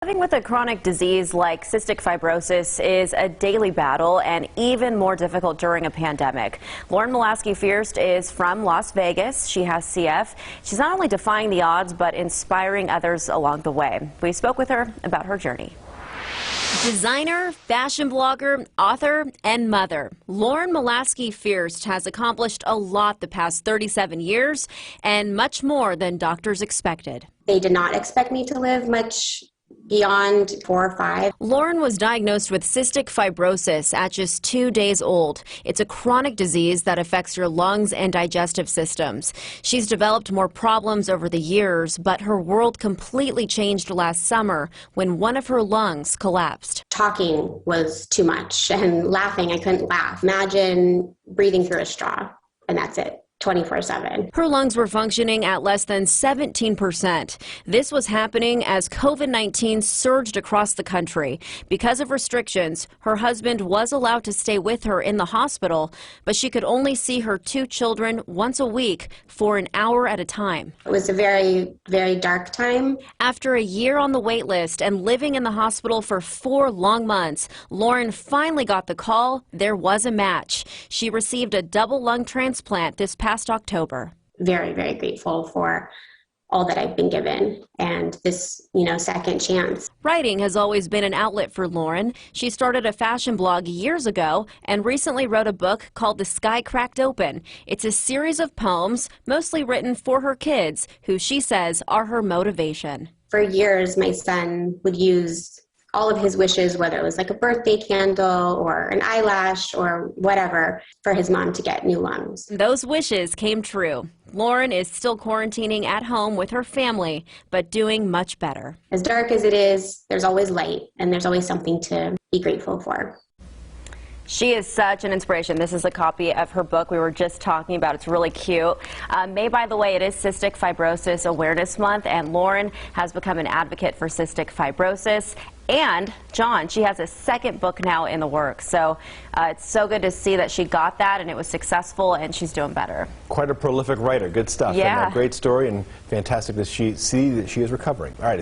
Living with a chronic disease like cystic fibrosis is a daily battle and even more difficult during a pandemic. Lauren Molaskey-Fierst is from Las Vegas. She has CF. She's not only defying the odds, but inspiring others along the way. We spoke with her about her journey. Designer, fashion blogger, author, and mother. Lauren Molaskey-Fierst has accomplished a lot the past 37 years and much more than doctors expected. They did not expect me to live much beyond 4 or 5. Lauren was diagnosed with cystic fibrosis at just 2 days old. It's a chronic disease that affects your lungs and digestive systems. She's developed more problems over the years, but her world completely changed last summer when one of her lungs collapsed. Talking was too much, and laughing, I couldn't laugh. Imagine breathing through a straw, and that's it. 24/7. Her lungs were functioning at less than 17%. This was happening as COVID-19 surged across the country. Because of restrictions, her husband was allowed to stay with her in the hospital, but she could only see her 2 children once a week for an hour at a time. It was a very, very dark time. After a year on the wait list and living in the hospital for 4 long months, Lauren finally got the call. There was a match. She received a double lung transplant this past October. Very, very grateful for all that I've been given and this, second chance. Writing has always been an outlet for Lauren. She started a fashion blog years ago and recently wrote a book called The Sky Cracked Open. It's a series of poems, mostly written for her kids, who she says are her motivation. For years, my son would use all of his wishes, whether it was like a birthday candle or an eyelash or whatever, for his mom to get new lungs. Those wishes came true. Lauren is still quarantining at home with her family, but doing much better. As dark as it is, there's always light, and there's always something to be grateful for. She is such an inspiration. This is a copy of her book we were just talking about. It's really cute. May, by the way, it is Cystic Fibrosis Awareness Month, and Lauren has become an advocate for cystic fibrosis. And, John, she has a second book now in the works. So it's so good to see that she got that and it was successful and she's doing better. Quite a prolific writer. Good stuff. Yeah. And a great story, and fantastic to see that she is recovering. All right.